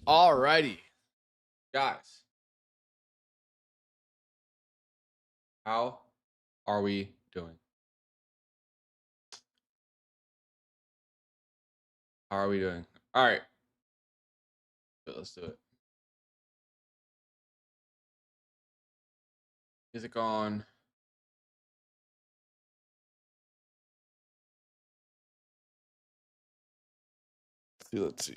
Alrighty, guys. How are we doing? How are we doing? All right, let's do it. Music on. Let's see.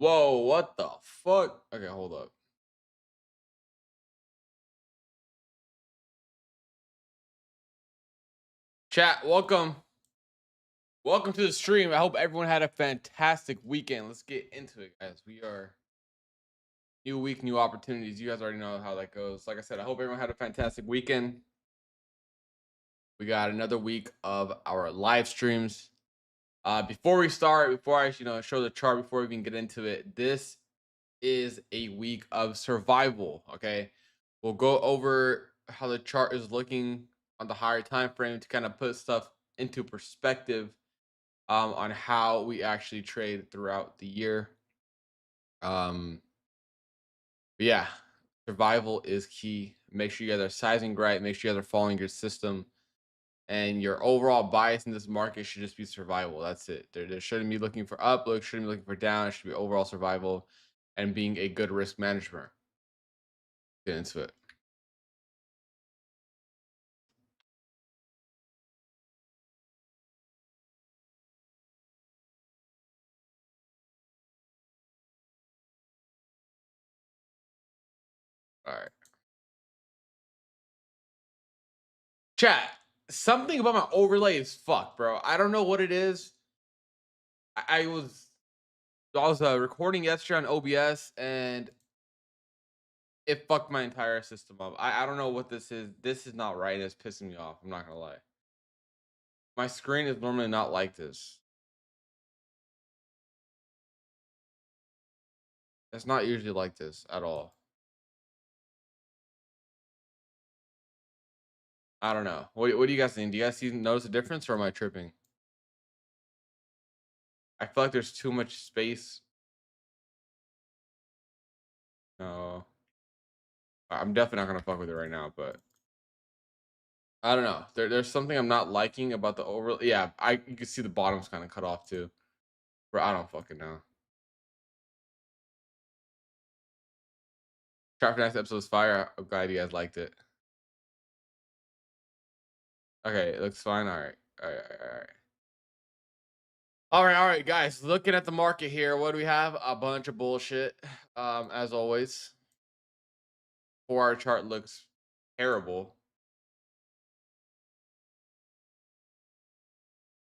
Whoa, what the fuck? Okay, hold up. Chat, welcome. Welcome to the stream. I hope everyone had a fantastic weekend. Let's get into it, guys. We are new week, new opportunities. You guys already know how that goes. Like I said, I hope everyone had a fantastic weekend. We got another week of our live streams. Before we start, before I show the chart, before we even get into it, this is a week of survival. Okay, we'll go over how the chart is looking on the higher time frame to kind of put stuff into perspective on how we actually trade throughout the year. But yeah, survival is key. Make sure you guys are sizing right. Make sure you guys are following your system. And your overall bias in this market should just be survival. That's it. There shouldn't be looking for up, shouldn't be looking for down. It should be overall survival and being a good risk manager. Get into it. All right. Chat. Something about my overlay is fucked, bro. I don't know what it is. I was recording yesterday on OBS and it fucked my entire system up. I don't know what this is. This is not right. It's pissing me off. I'm not gonna lie. My screen is normally not like this. It's not usually like this at all. I don't know. What do you guys think? Do you guys notice a difference, or am I tripping? I feel like there's too much space. No, I'm definitely not gonna fuck with it right now, but I don't know. There's something I'm not liking about the over. Yeah, you can see the bottom's kind of cut off too. Bro, I don't fucking know. Try for next episode's fire. I'm glad you guys liked it. Okay, it looks fine. All right. All right, guys. Looking at the market here, what do we have? A bunch of bullshit, as always. 4-hour chart looks terrible.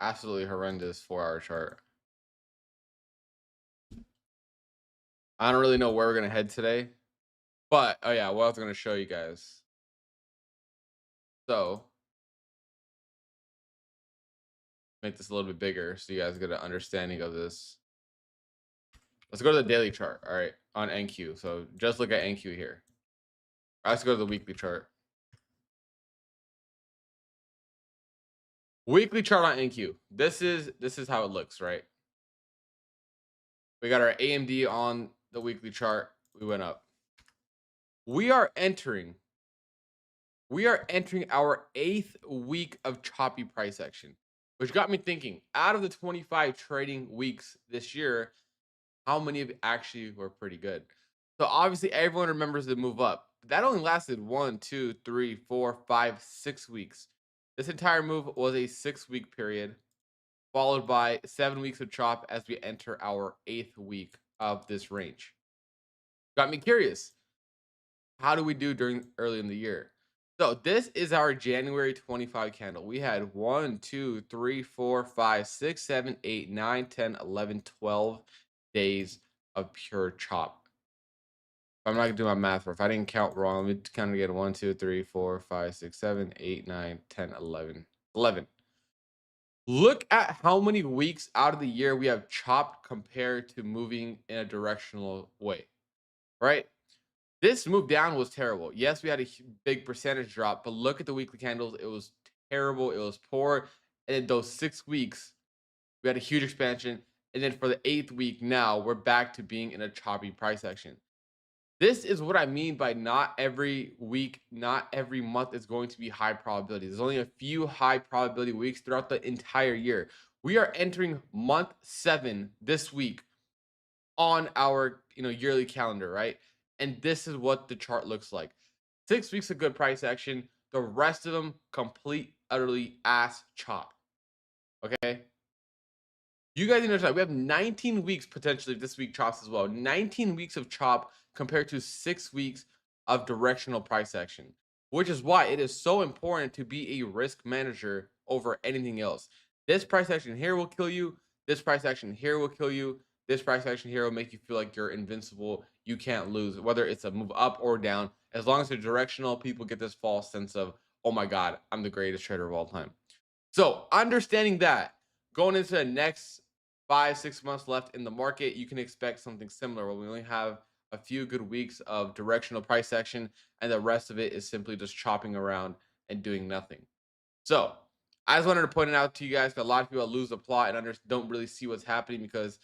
Absolutely horrendous 4-hour chart. I don't really know where we're gonna head today, but oh yeah, what I was gonna show you guys. So make this a little bit bigger so you guys get an understanding of this. Let's go to the daily chart. All right, on NQ. So just look at NQ here. Let's go to the weekly chart. Weekly chart on NQ. This is how it looks, right? We got our AMD on the weekly chart. We went up. We are entering our 8th week of choppy price action, which got me thinking, out of the 25 trading weeks this year, how many of it actually were pretty good? So obviously everyone remembers the move up. But that only lasted 1, 2, 3, 4, 5, 6 weeks. This entire move was a 6-week period, followed by 7 weeks of chop as we enter our 8th week of this range. Got me curious. How do we do early in the year? So this is our January 25 candle. We had 1, 2, 3, 4, 5, 6, 7, 8, 9, 10, 11, 12 days of pure chop. I'm not gonna do my math, or if I didn't count wrong, let me kind of get 1, 2, 3, 4, 5, 6, 7, 8, 9, 10, 11. 11. Look at how many weeks out of the year we have chopped compared to moving in a directional way, right? This move down was terrible. Yes, we had a big percentage drop, but look at the weekly candles. It was terrible. It was poor. And then those 6 weeks, we had a huge expansion. And then for the eighth week, now we're back to being in a choppy price action. This is what I mean by not every week, not every month is going to be high probability. There's only a few high probability weeks throughout the entire year. We are entering month 7 this week on our yearly calendar, right? And this is what the chart looks like. 6 weeks of good price action. The rest of them complete utterly ass chop. Okay. You guys need to understand, we have 19 weeks potentially if this week chops as well. 19 weeks of chop compared to 6 weeks of directional price action, which is why it is so important to be a risk manager over anything else. This price action here will kill you. This price action here will kill you. This price action here will make you feel like you're invincible. You can't lose, whether it's a move up or down. As long as they're directional, people get this false sense of, oh my God, I'm the greatest trader of all time. So understanding that, going into the next 5-6 months left in the market, you can expect something similar where we only have a few good weeks of directional price action, and the rest of it is simply just chopping around and doing nothing. So I just wanted to point it out to you guys because a lot of people lose the plot and don't really see what's happening because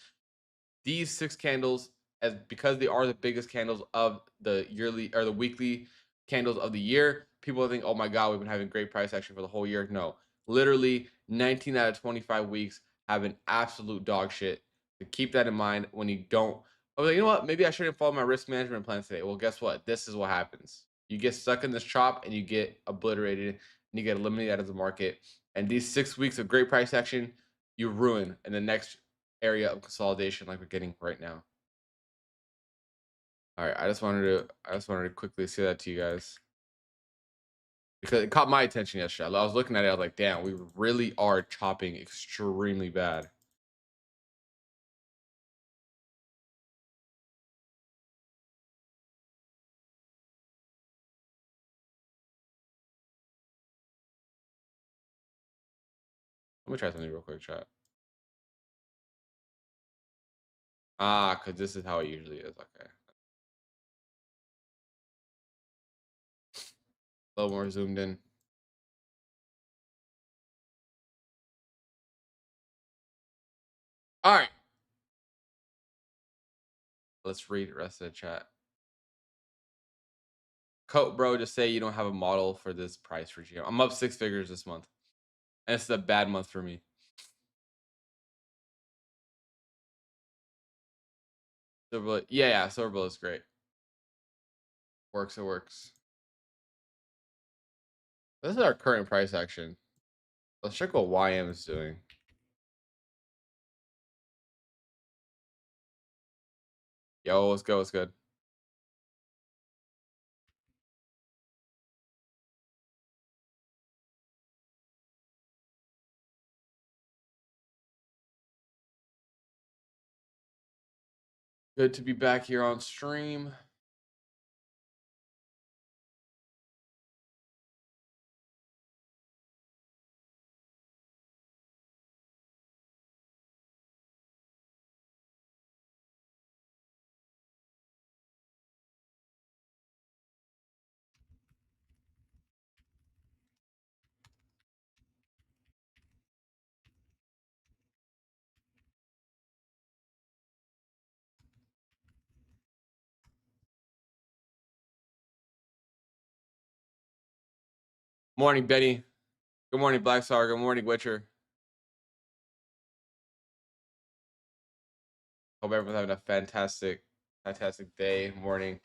these 6 candles, as because they are the biggest candles of the yearly or the weekly candles of the year, people think, oh my God, we've been having great price action for the whole year. No, literally 19 out of 25 weeks have been absolute dog shit. To keep that in mind when you don't, oh, you know what? Maybe I shouldn't follow my risk management plan today. Well, guess what? This is what happens. You get stuck in this chop and you get obliterated and you get eliminated out of the market. And these 6 weeks of great price action, you ruin in the next area of consolidation like we're getting right now. All right, I just wanted to quickly say that to you guys because it caught my attention yesterday. I was looking at it, I was like, damn, we really are chopping extremely bad. Let me try something real quick, chat. Because this is how it usually is. Okay. A little more zoomed in. All right. Let's read the rest of the chat. Coat bro, just say you don't have a model for this price regime. I'm up 6 figures this month. And it's a bad month for me. Silver bullet. Yeah, silver bullet is great. Works, it works. This is our current price action. Let's check what YM is doing. Yo, let's go. What's good? Good to be back here on stream. Morning, Benny. Good morning, Black Star. Good morning, Witcher. Hope everyone's having a fantastic, fantastic day, morning.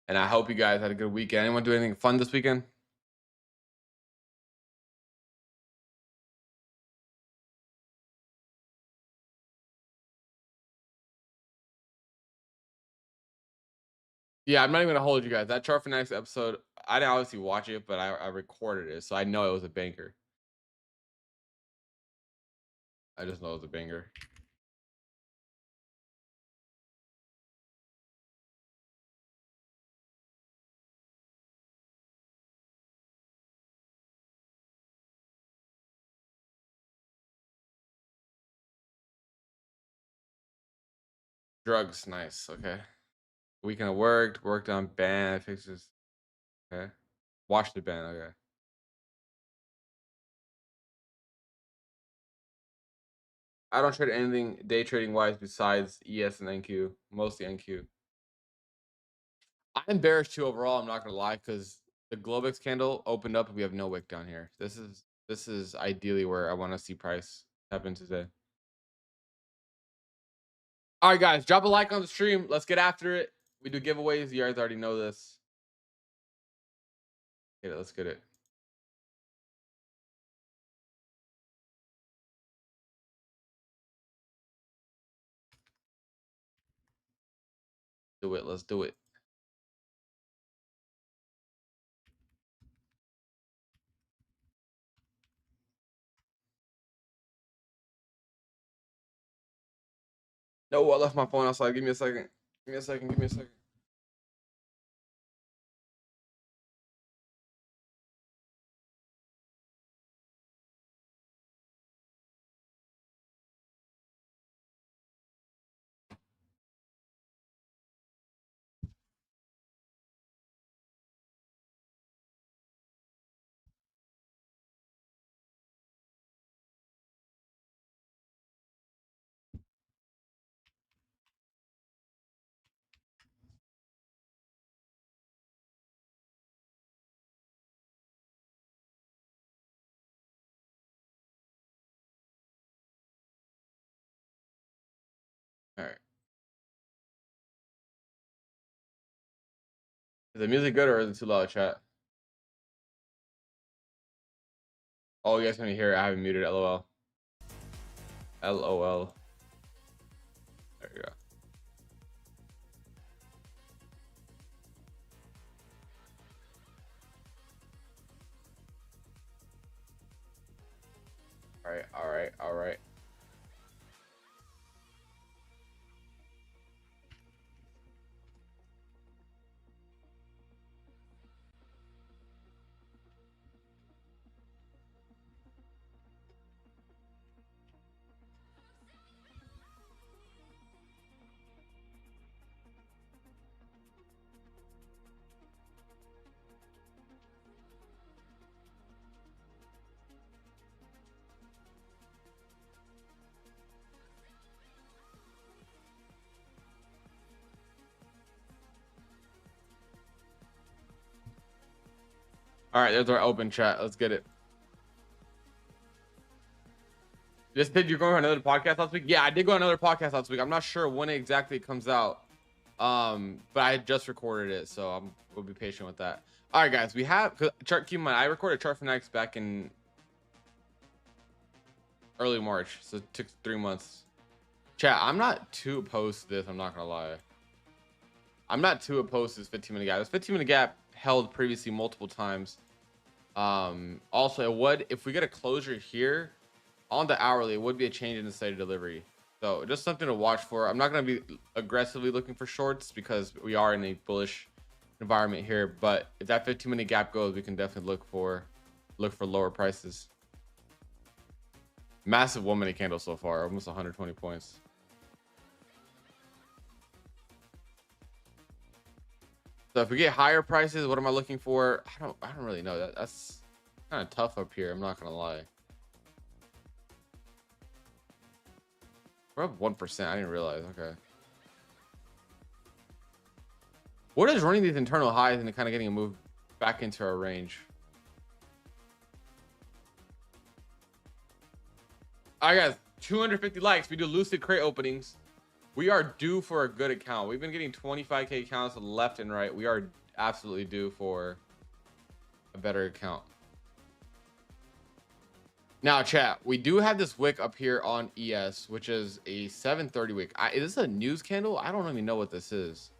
And I hope you guys had a good weekend. Anyone do anything fun this weekend? Yeah, I'm not even gonna hold you guys. That chart for next episode, I didn't obviously watch it, but I recorded it, so I know it was a banger. I just know it was a banger. Drugs, nice. Okay. Weekend of worked on band fixes. Okay. Watched the band. Okay. I don't trade anything day trading wise besides ES and NQ, mostly NQ. I'm bearish too overall. I'm not gonna lie, because the Globex candle opened up and we have no wick down here. This is ideally where I want to see price happen today. All right, guys, drop a like on the stream. Let's get after it. We do giveaways. You guys already know this. Okay, let's get it. Do it. Let's do it. No, I left my phone outside. Give me a second. Give me a second. Give me a second. All right. Is the music good or is it too loud, chat? Oh, you guys can hear it. I haven't muted. LOL. LOL. There you go. All right. All right. All right. All right. There's our open chat. Let's get it. Just did you go on another podcast last week? Yeah, I did go on another podcast last week. I'm not sure when it exactly comes out. But I just recorded it, so we'll be patient with that. All right, guys, we have chart. Keep in mind, I recorded chart fanatics back in early March, so it took 3 months. Chat, I'm not too opposed to this. I'm not gonna lie. I'm not too opposed to this 15-minute gap. This 15-minute gap held previously multiple times. Also, it would, if we get a closure here on the hourly, it would be a change in the state of delivery. So just something to watch for. I'm not going to be aggressively looking for shorts because we are in a bullish environment here. But if that 15-minute gap goes, we can definitely look for lower prices. Massive 1-minute candle so far, almost 120 points. So if we get higher prices, what am I looking for? I don't really know. That's kind of tough up here. I'm not gonna lie. We're up 1%. I didn't realize. Okay. What is running these internal highs and kind of getting a move back into our range? All right, guys. 250 likes. We do lucid crate openings. We are due for a good account. We've been getting 25K accounts left and right. We are absolutely due for a better account. Now, chat, we do have this wick up here on ES, which is a 730 wick. Is this a news candle? I don't even know what this is.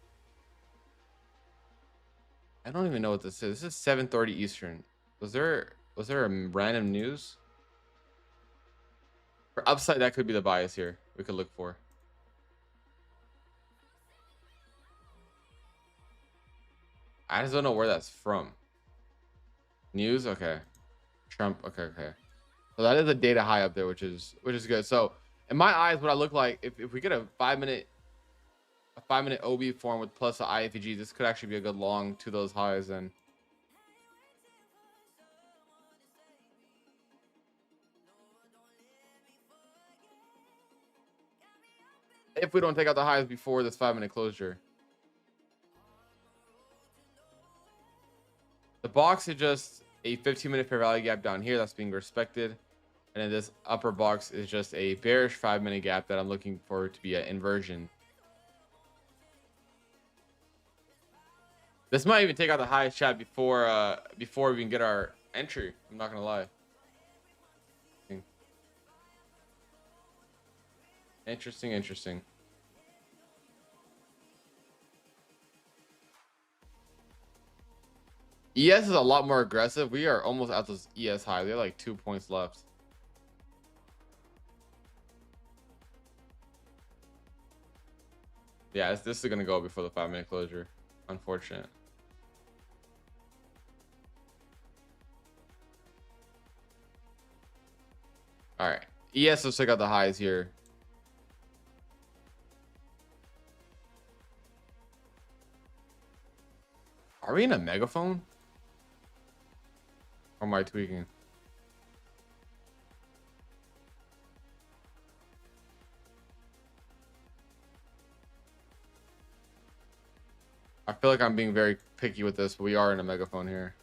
I don't even know what this is. This is 730 Eastern. Was there a random news? For upside, that could be the bias here. We could look for. I just don't know where that's from. News, okay. Trump, okay. So that is a data high up there, which is good. So in my eyes, what I look like if we get a 5-minute OB form with plus the IFEG, this could actually be a good long to those highs. And if we don't take out the highs before this 5-minute closure. The box is just a 15-minute fair value gap down here that's being respected. And then this upper box is just a bearish 5-minute gap that I'm looking for to be an inversion. This might even take out the highest chat before we can get our entry. I'm not gonna lie. Interesting. ES is a lot more aggressive. We are almost at those ES high. They're like 2 points left. Yeah, this is gonna go before the 5-minute closure. Unfortunate. All right, ES, let's check out the highs here. Are we in a megaphone? Or am I tweaking? I feel like I'm being very picky with this, but we are in a megaphone here.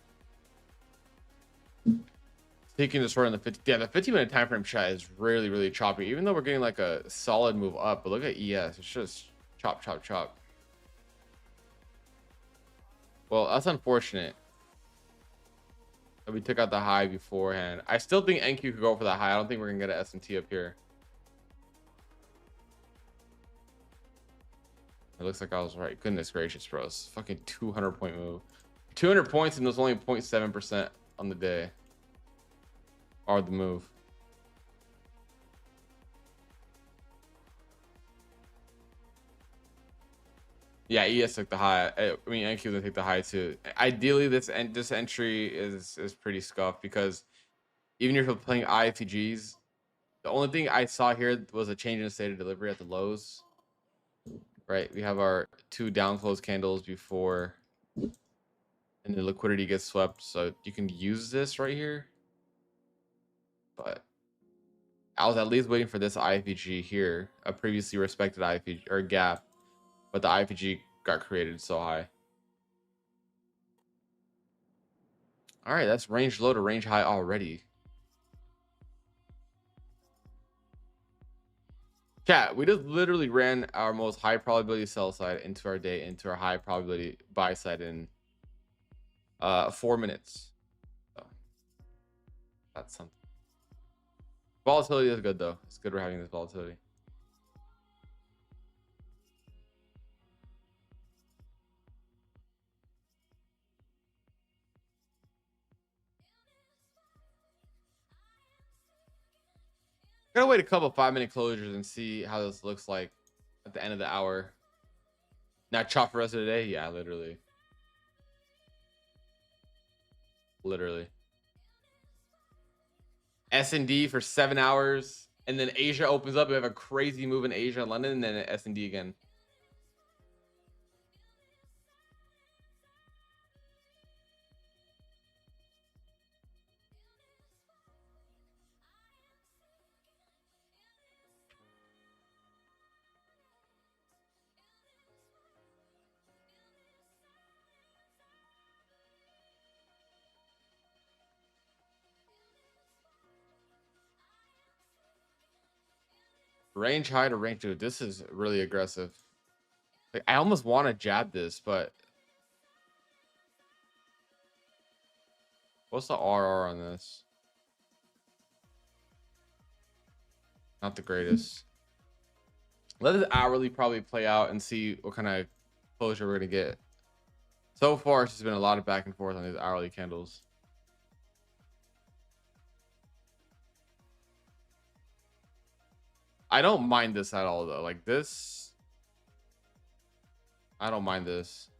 Taking this short in the 50, yeah, the 50-minute time frame chat is really choppy. Even though we're getting like a solid move up, but look at ES, it's just chop. Well, that's unfortunate that we took out the high beforehand. I still think NQ could go for that high. I don't think we're gonna get an S&T up here. It looks like I was right. Goodness gracious, bro. It's fucking 200-point move. 200 points and there's only 0.7% on the day. Or the move. Yeah, ES took the high. I mean, NQ will take the high too. Ideally, this entry is pretty scuffed because even if you're playing IFTGs, the only thing I saw here was a change in the state of delivery at the lows. Right, we have our 2 down close candles before, and the liquidity gets swept, so you can use this right here. But I was at least waiting for this IFTG here, a previously respected IFTG or gap, but the IFTG got created so high. All right, that's range low to range high already. Chat, we just literally ran our most high probability sell side into our day, into our high probability buy side in 4 minutes. So that's something. Volatility is good though. It's good we're having this volatility. Gotta wait a couple 5-minute closures and see how this looks like at the end of the hour. Not chop for the rest of the day. Yeah, literally. S&D for 7 hours, and then Asia opens up. We have a crazy move in Asia, London, and then S&D again. Range high to range, dude. This is really aggressive. Like, I almost want to jab this, but what's the RR on this? Not the greatest. Let it hourly probably play out and see what kind of closure we're gonna get. So far, it's just been a lot of back and forth on these hourly candles. I don't mind this at all though. Like this, I don't mind this.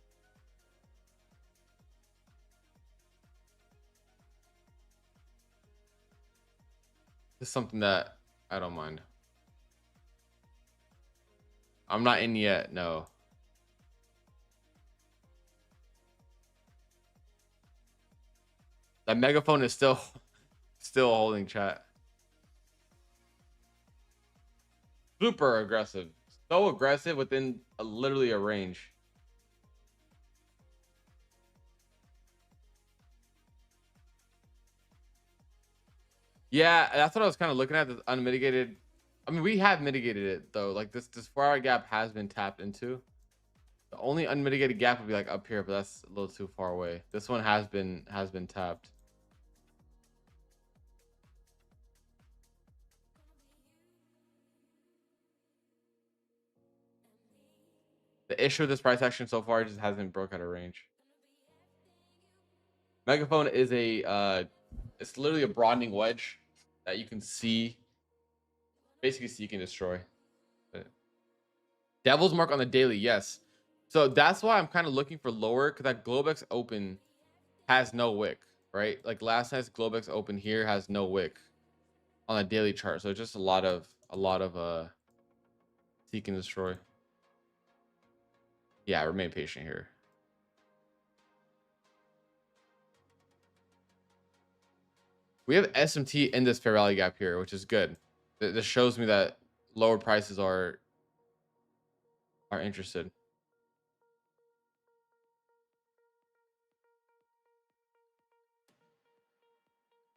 This is something that I don't mind. I'm not in yet, no. That megaphone is still holding, chat. Super aggressive. so aggressive within literally a range. Yeah, that's what I was kind of looking at. This unmitigated. I mean, we have mitigated it though. Like this 4 hour gap has been tapped into. The only unmitigated gap would be like up here, but that's a little too far away. This one has been tapped. The issue with this price action so far just hasn't broke out of range. Megaphone is a it's literally a broadening wedge that you can see, basically seek and destroy. Devil's mark on the daily, yes. So that's why I'm kind of looking for lower, because that Globex open has no wick, right? Like last night's Globex open here has no wick on a daily chart. So it's just a lot of seek and destroy. Yeah, remain patient here. We have SMT in this fair value gap here, which is good. This shows me that lower prices are interested.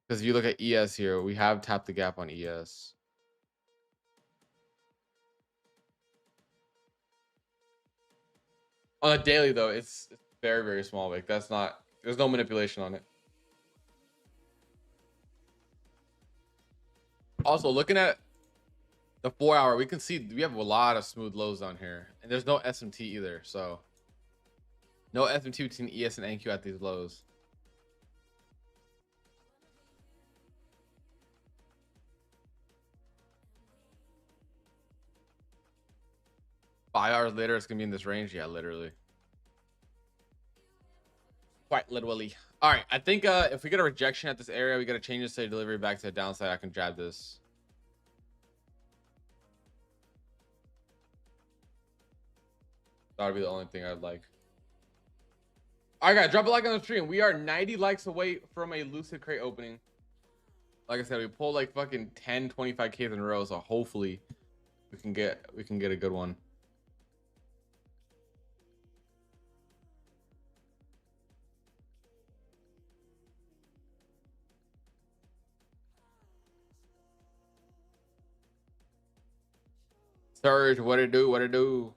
Because if you look at ES here, we have tapped the gap on ES. On a daily though, it's very, very small. Like that's not, there's no manipulation on it. Also, looking at the 4 hour, we can see we have a lot of smooth lows down here, and there's no SMT either. So no SMT between ES and NQ at these lows. Five hours later, it's gonna be in this range. Yeah, literally. Quite literally. All right, I think if we get a rejection at this area, we gotta change this to delivery back to the downside. I can jab this. That would be the only thing I'd like. All right, guys, drop a like on the stream. We are 90 likes away from a lucid crate opening. Like I said, we pulled like fucking 10, 25Ks in a row, so hopefully we can get a good one. Surge, what it do? What it do?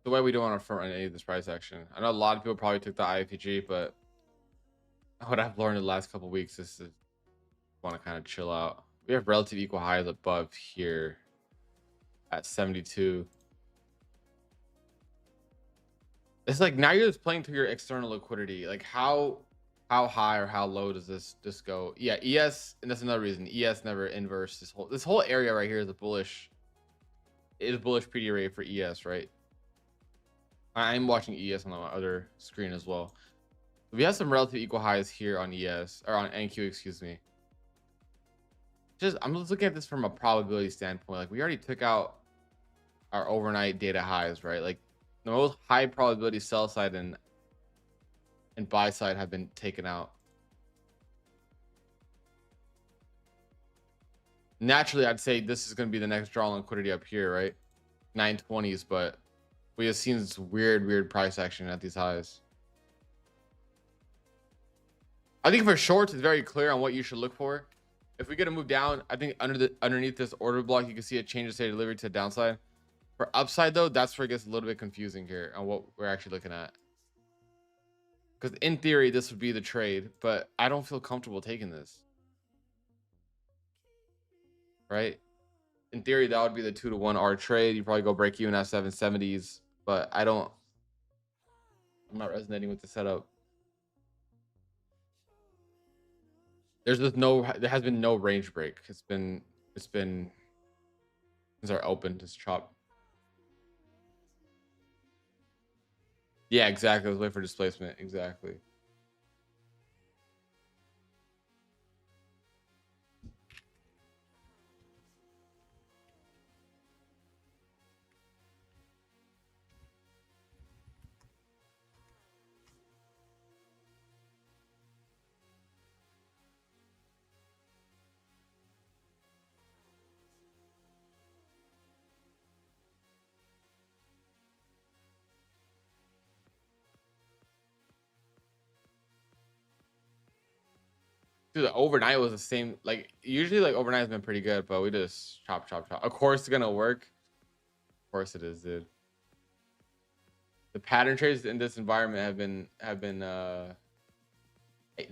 The way we don't want to front run any of this price action. I know a lot of people probably took the IFPG, but what I've learned in the last couple weeks is to want to kind of chill out. We have relative equal highs above here at 72. It's like now you're just playing to your external liquidity. Like how high or how low does this go? Yeah, ES, and that's another reason ES never inverse. This whole area right here is a bullish. It is bullish PD rate for ES, right? I'm watching ES on my other screen as well. We have some relative equal highs here on ES, or on NQ, excuse me. I'm just looking at this from a probability standpoint. Like we already took out our overnight data highs, right? Like the most high probability sell side and buy side have been taken out. Naturally, I'd say this is going to be the next draw on liquidity up here, right? 920s, but we have seen this weird price action at these highs. I think for shorts, it's very clear on what you should look for. If we get a move down, I think underneath this order block, you can see a change of state delivery to the downside. For upside though, that's where it gets a little bit confusing here on what we're actually looking at. Because in theory, this would be the trade, but I don't feel comfortable taking this. Right? In theory, that would be the 2-to-1 R trade. You probably go break even at 770s, but I'm not resonating with the setup. There has been no range break. It's been since our open, just chop. Yeah, exactly. Let's wait for displacement. Exactly. Dude, the overnight was the same. Like usually, like overnight has been pretty good, but we just chop, chop, chop. Of course, it's gonna work. Of course, it is, dude. The pattern trades in this environment have been the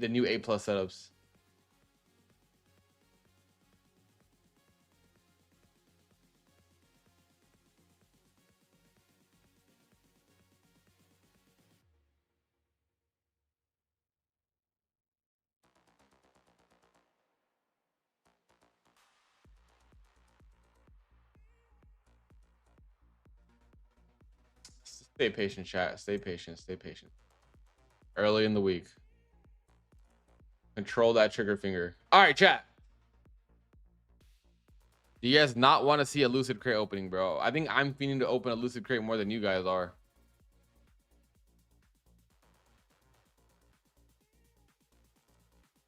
new A+ setups. Stay patient, chat. Stay patient. Stay patient. Early in the week. Control that trigger finger. All right, chat. Do you guys not want to see a Lucid Crate opening, bro? I think I'm feeling to open a Lucid Crate more than you guys are.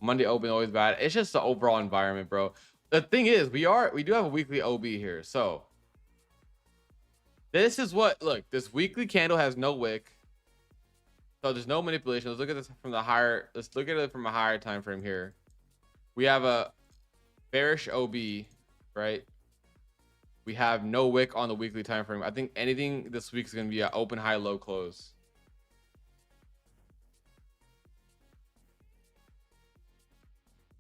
Monday open always bad. It's just the overall environment, bro. The thing is, we do have a weekly OB here, so this is what look. This weekly candle has no wick, so there's no manipulation. Let's look at this from the higher. Let's look at it from a higher time frame here. We have a bearish OB, right? We have no wick on the weekly time frame. I think anything this week is going to be an open, high, low, close.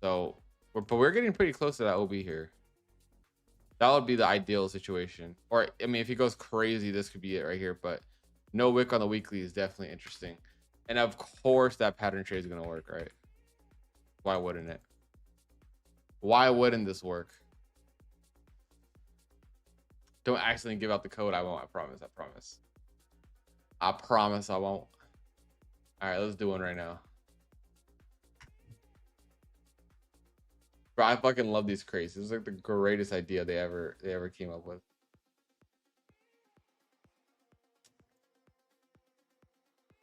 So, but we're getting pretty close to that OB here. That would be the ideal situation. Or, I mean, if he goes crazy, this could be it right here. But no wick on the weekly is definitely interesting. And of course, that pattern trade is going to work, right? Why wouldn't it? Why wouldn't this work? Don't accidentally give out the code. I won't. I promise. I promise. I promise I won't. All right, let's do one right now. Bro, I fucking love these crates. This is like the greatest idea they ever came up with.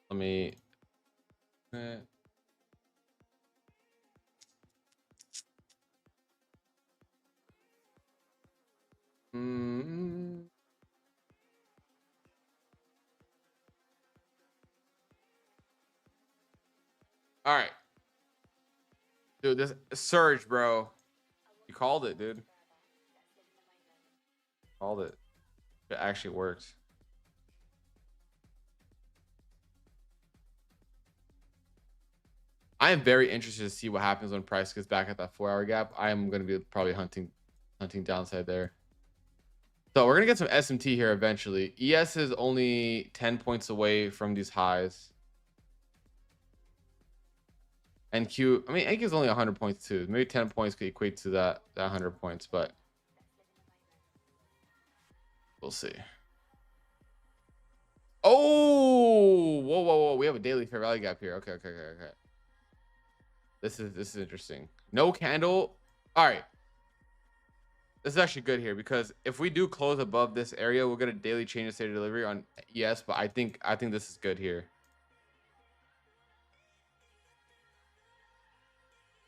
Let me. All right, dude. This surge, bro. You called it, dude. Called it. It actually worked. I am very interested to see what happens when price gets back at that 4-hour gap. I am going to be probably hunting downside there. So we're going to get some SMT here eventually. ES is only 10 points away from these highs. And Q, I mean, NQ is only 100 points too. Maybe 10 points could equate to that 100 points, but we'll see. Oh, whoa, whoa, whoa. We have a daily fair value gap here. Okay. This is interesting. No candle. All right. This is actually good here because if we do close above this area, we'll get a daily change of state of delivery on ES, but I think this is good here.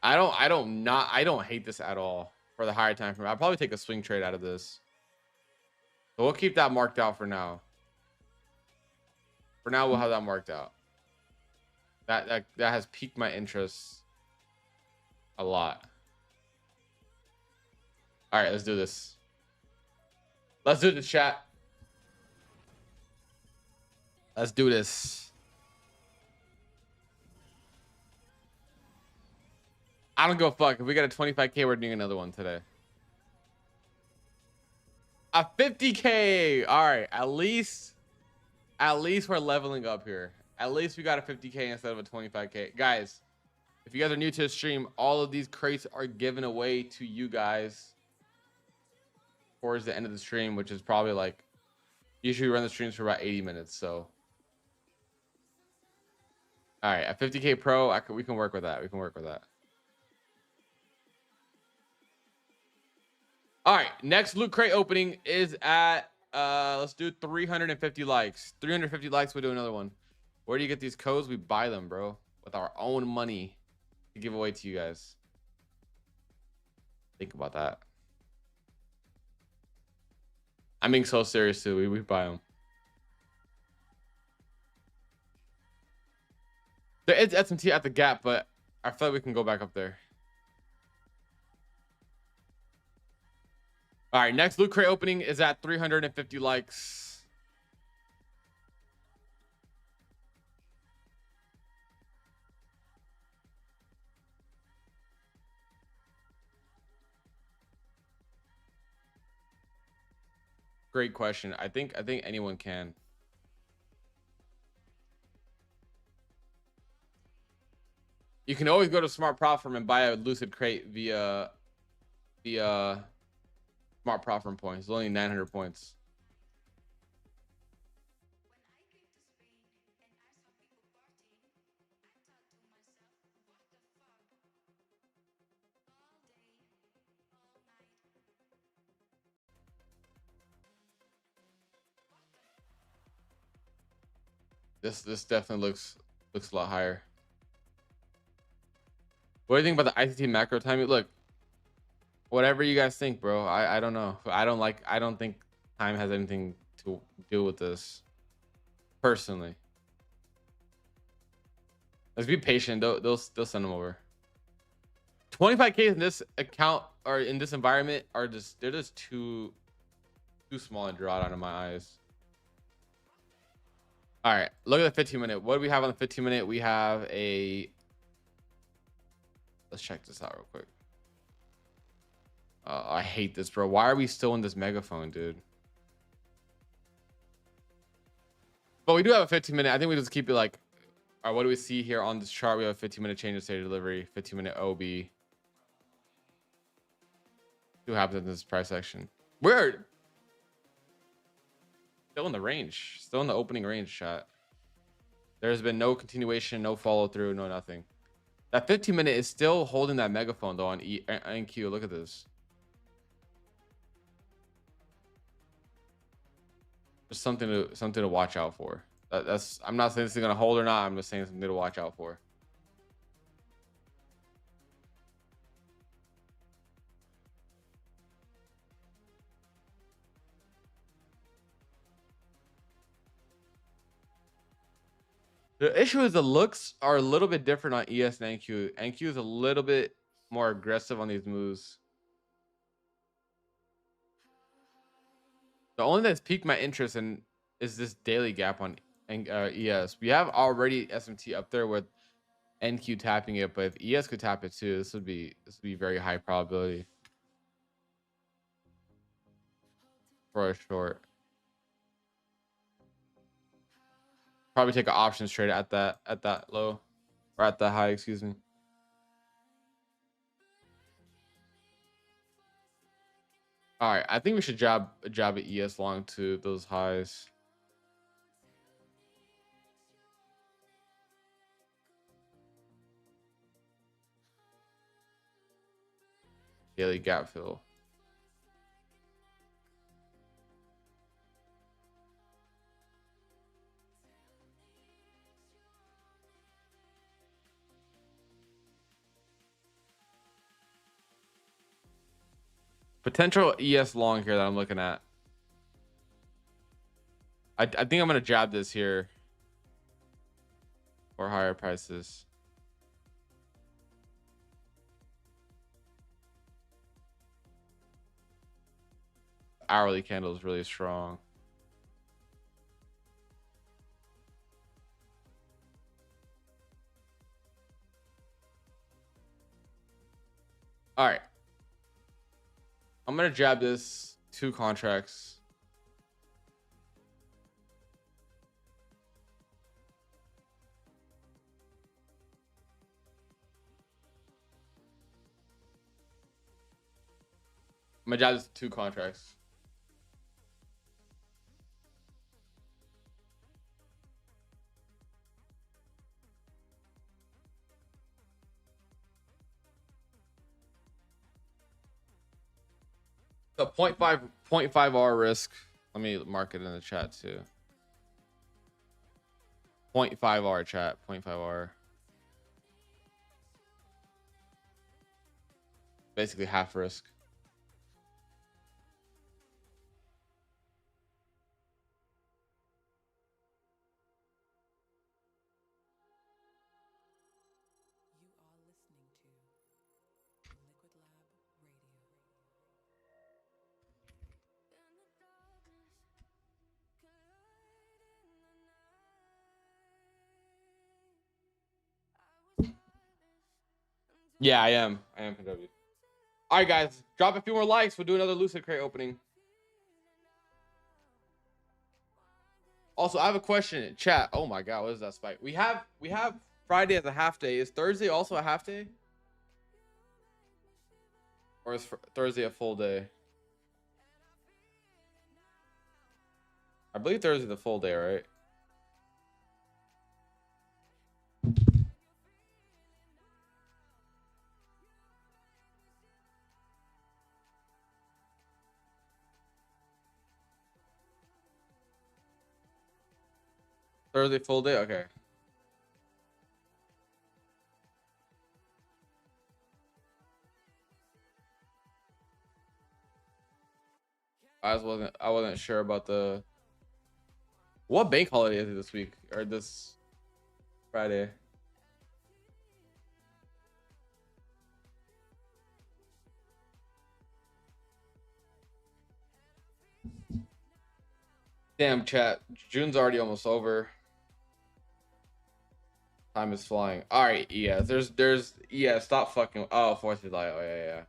I don't hate this at all for the higher time frame. I'll probably take a swing trade out of this. So we'll keep that marked out for now. For now, we'll have that marked out. That has piqued my interest a lot. All right, let's do this. Let's do this, chat. Let's do this. I don't go fuck. If we got a 25K, we're doing another one today. A 50K. All right, at least we're leveling up here. At least we got a 50K instead of a 25K. Guys, if you guys are new to the stream, all of these crates are given away to you guys towards the end of the stream, which is probably like, usually we run the streams for about 80 minutes. So All right, at 50K pro, we can work with that. We can work with that. All right, next loot crate opening is at let's do 350 likes. 350 likes, we'll do another one. Where do you get these codes? We buy them, bro, with our own money to give away to you guys. Think about that. I'm being so serious too. We buy them. There is SMT at the gap, but I feel like we can go back up there. All right, next loot crate opening is at 350 likes. Great question. I think anyone can. You can always go to Smart Prop Firm and buy a Lucid crate via Smart Prop Firm points. It's only 900 points. This definitely looks a lot higher. What do you think about the ICT macro timing? Look, whatever you guys think, bro. I don't know. I don't think time has anything to do with this personally. Let's be patient. They'll send them over. 25K in this account or in this environment are they're just too small and drawn out of my eyes. All right, look at the 15-minute. What do we have on the 15-minute? We have a, let's check this out real quick. I hate this, bro. Why are we still in this megaphone, dude? But we do have a 15-minute. I think we just keep it like, all right, what do we see here on this chart? We have a 15-minute change of state of delivery, 15-minute OB. See what happens in this price action. Weird. Still in the range, still in the opening range, chat. There's been no continuation, no follow through, no nothing. That 15-minute is still holding that megaphone though on NQ. Look at this. There's something to watch out for. That's I'm not saying this is gonna hold or not. I'm just saying something to watch out for. The issue is the looks are a little bit different on ES and NQ. NQ is a little bit more aggressive on these moves. The only thing that's piqued my interest in is this daily gap on ES. We have already SMT up there with NQ tapping it, but if ES could tap it too, this would be very high probability for a short. Probably take an options trade at that low or at the high, excuse me. All right, I think we should jab at ES long to those highs. Daily gap fill. Potential ES long here that I'm looking at. I think I'm gonna jab this here for higher prices. Hourly candle is really strong. All right, I'm gonna jab this 2 contracts. I'm gonna jab this 2 contracts. The 0.5 R risk. Let me mark it in the chat too. 0.5 R chat. 0.5 R. Basically half risk. Yeah, I am. I am PW. All right, guys, drop a few more likes. We'll do another Lucid Crate opening. Also, I have a question in chat. Oh my god, what is that spike? We have Friday as a half day. Is Thursday also a half day? Or is Thursday a full day? I believe Thursday the full day, right? Thursday full day? Okay. I wasn't sure about the what bank holiday is it this week or this Friday? Damn, chat. June's already almost over. Time is flying. All right, ES. There's ES. Stop fucking. Oh, 4th of July. Oh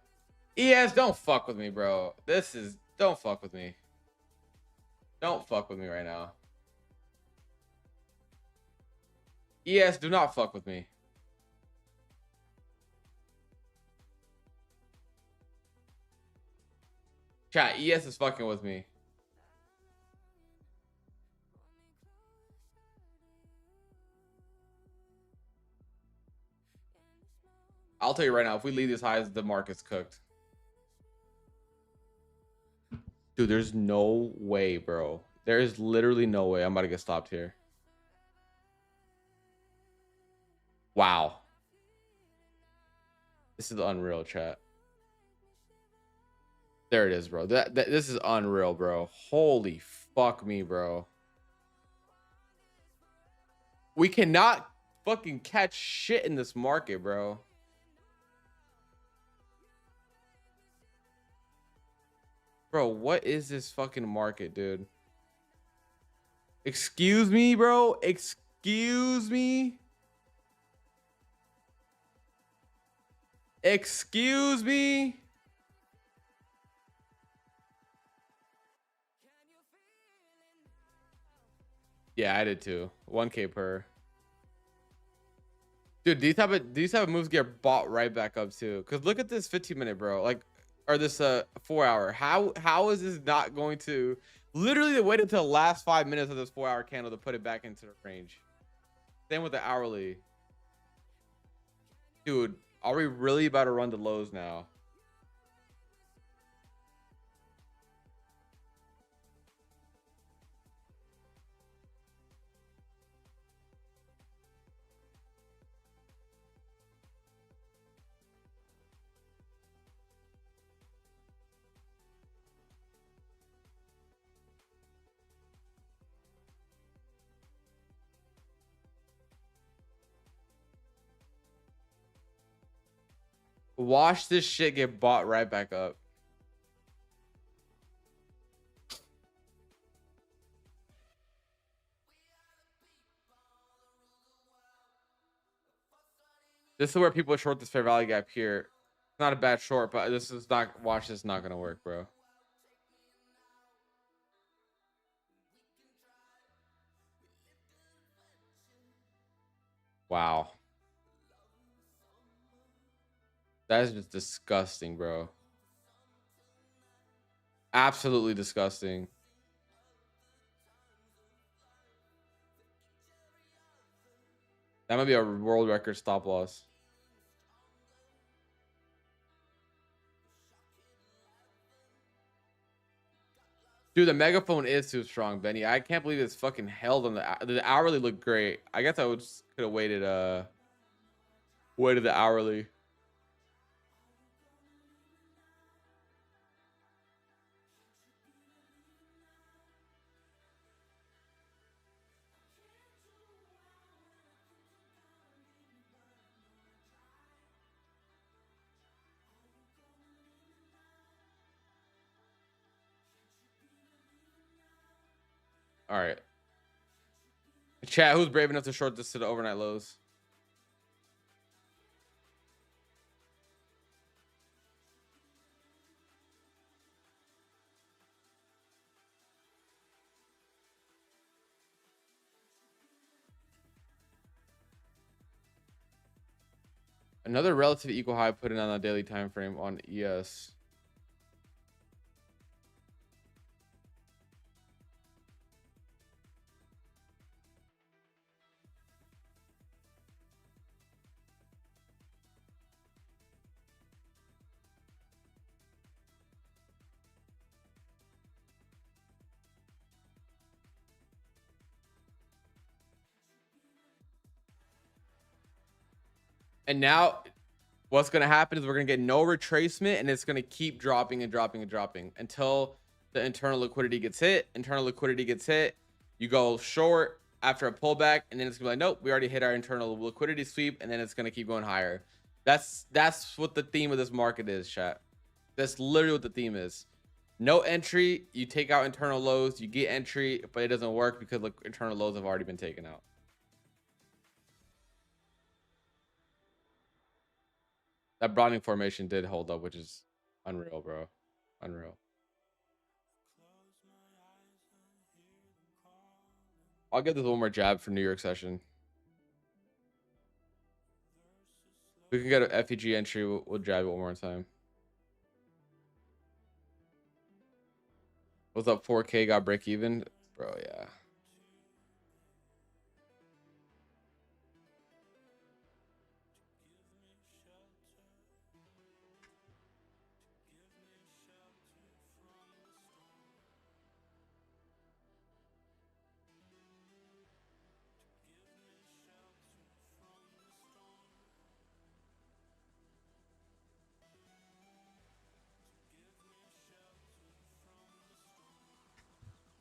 yeah. ES, don't fuck with me, bro. Don't fuck with me. Don't fuck with me right now. ES, do not fuck with me. Chat, ES is fucking with me. I'll tell you right now, if we leave these highs, the market's cooked. Dude, there's no way, bro. There is literally no way I'm about to get stopped here. Wow. This is unreal, chat. There it is, bro. This is unreal, bro. Holy fuck me, bro. We cannot fucking catch shit in this market, bro. Bro, what is this fucking market, dude? Excuse me, bro. Excuse me. Excuse me. Yeah, I did too. 1K per. Dude, these type of moves get bought right back up too. Cause look at this 15-minute, bro. Like, or this 4-hour. How is this not going to literally they waited until the last 5 minutes of this 4-hour candle to put it back into the range? Same with the hourly. Dude, are we really about to run the lows now? Watch this shit get bought right back up. This is where people short this fair value gap here. It's not a bad short, but this is not, watch this, not gonna work, bro. Wow. That is just disgusting, bro. Absolutely disgusting. That might be a world record stop loss. Dude, the megaphone is too strong, Benny. I can't believe it's fucking held on the hourly looked great. I guess I would could have waited the hourly. All right. Chat, who's brave enough to short this to the overnight lows? Another relative equal high put in on a daily time frame on ES. And now what's going to happen is we're going to get no retracement, and it's going to keep dropping and dropping and dropping until the internal liquidity gets hit. Internal liquidity gets hit. You go short after a pullback, and then it's going to be like, nope, we already hit our internal liquidity sweep, and then it's going to keep going higher. That's what the theme of this market is, chat. That's literally what the theme is. No entry, you take out internal lows, you get entry, but it doesn't work because like internal lows have already been taken out. That Browning formation did hold up, which is unreal, bro. Unreal. I'll get this one more jab for New York session. We can get an FEG entry. We'll jab it one more time. What's up? 4K got break even, bro. Yeah.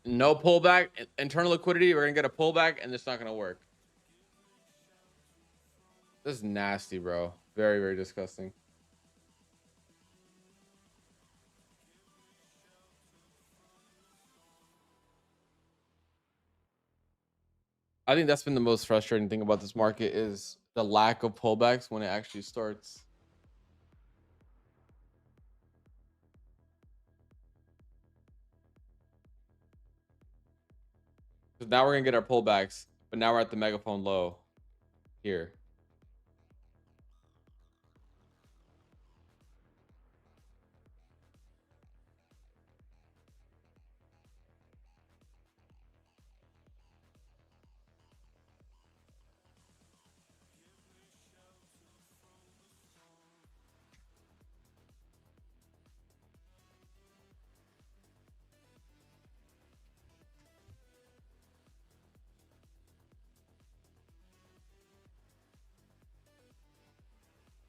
No pullback. Internal liquidity. We're gonna get a pullback, and it's not gonna work. This is nasty, bro. Very, very disgusting. I think that's been the most frustrating thing about this market is the lack of pullbacks when it actually starts. Because now we're gonna get our pullbacks, but now we're at the megaphone low here.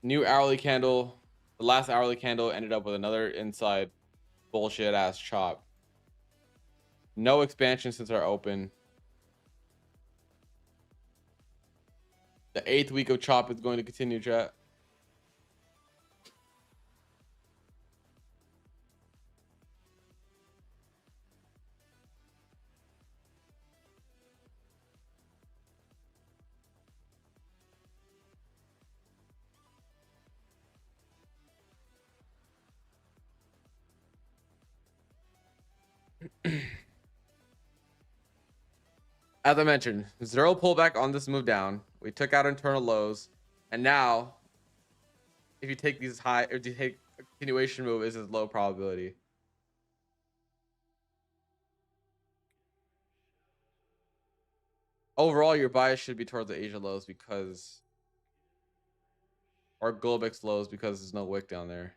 New hourly candle. The last hourly candle ended up with another inside bullshit ass chop. No expansion since our open. The 8th week of chop is going to continue, chat. As I mentioned, zero pullback on this move down. We took out internal lows, and now if you take these high, or if you take a continuation move, is low probability. Overall, your bias should be towards the Asia lows because, or Globex lows because there's no wick down there.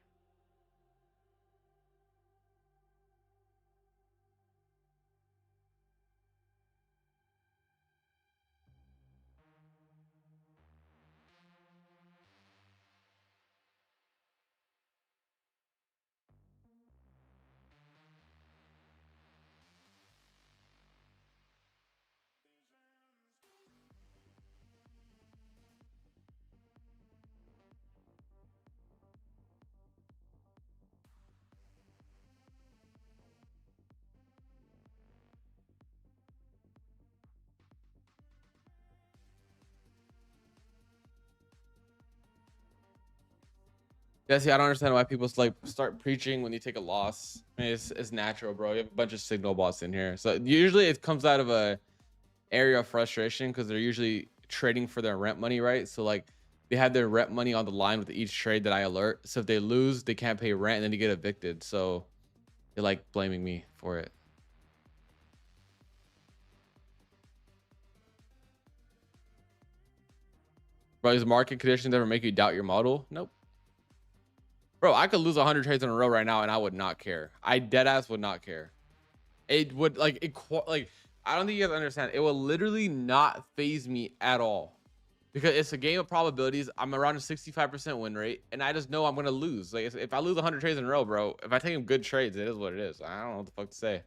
Yeah, see, I don't understand why people like start preaching when you take a loss. I mean, it's natural, bro. You have a bunch of signal bots in here, so usually it comes out of a area of frustration because they're usually trading for their rent money, right? So like they have their rent money on the line with each trade that I alert. So if they lose, they can't pay rent, and then you get evicted. So they're like blaming me for it. Bro, these market conditions ever make you doubt your model? Nope. Bro, I could lose 100 trades in a row right now and I would not care. I dead ass would not care. It would like like I don't think you guys understand. It will literally not phase me at all because it's a game of probabilities. I'm around a 65% win rate, and I just know I'm gonna lose. Like if I lose 100 trades in a row, bro, if I take them good trades, it is what it is. I don't know what the fuck to say.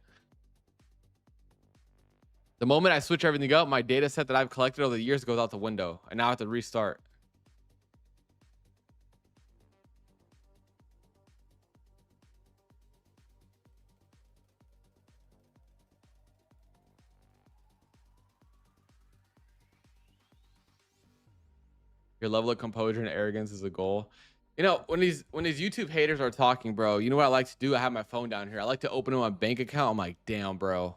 The moment I switch everything up, my data set that I've collected over the years goes out the window, and now I have to restart. Your level of composure and arrogance is a goal. You know, when these YouTube haters are talking, bro, you know what I like to do? I have my phone down here. I like to open up my bank account. I'm like, damn, bro.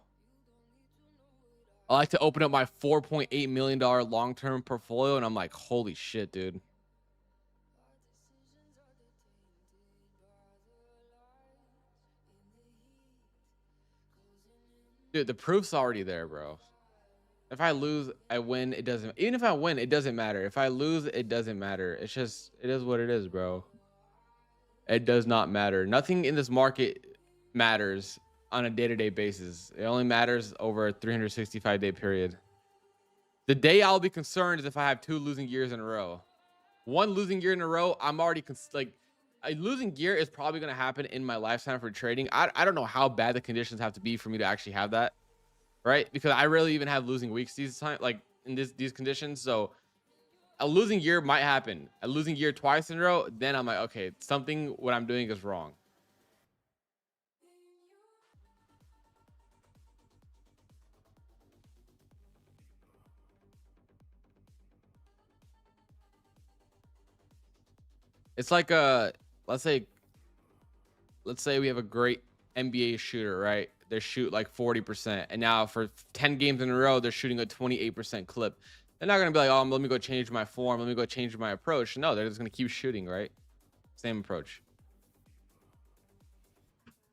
I like to open up my $4.8 million long-term portfolio, and I'm like, holy shit, dude. Dude, the proof's already there, bro. If I lose, I win. It doesn't. Even if I win, it doesn't matter. If I lose, it doesn't matter. It's just, it is what it is, bro. It does not matter. Nothing in this market matters on a day-to-day basis. It only matters over a 365-day period. The day I'll be concerned is if I have 2 losing years in a row. 1 losing year in a row, I'm already like a losing year is probably going to happen in my lifetime for trading. I don't know how bad the conditions have to be for me to actually have that, right? Because I rarely even have losing weeks these time, like in these conditions. So a losing year might happen. A losing year twice in a row, then I'm like, okay, something what I'm doing is wrong. It's like let's say we have a great NBA shooter, right? They shoot like 40%, and now for 10 games in a row, they're shooting a 28% clip. They're not gonna be like, oh, let me go change my form, let me go change my approach. No, they're just gonna keep shooting, right? Same approach.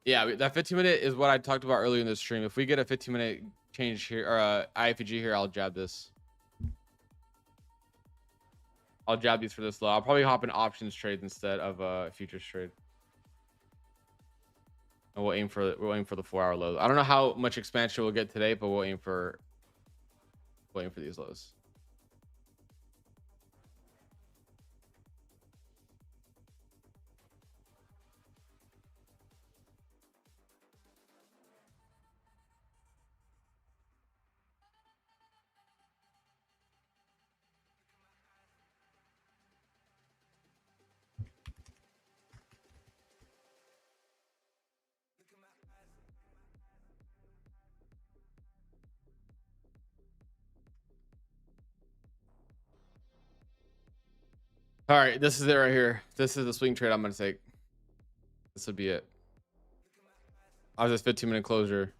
Yeah, that 15-minute is what I talked about earlier in the stream. If we get a 15-minute change here or IFG here, I'll jab this. I'll jab these for this low. I'll probably hop in options trades instead of futures trade. And we'll aim for the 4-hour lows. I don't know how much expansion we'll get today, but we'll aim for these lows. All right, this is it right here. This is the swing trade I'm gonna take. This would be it. I was just 15-minute closure.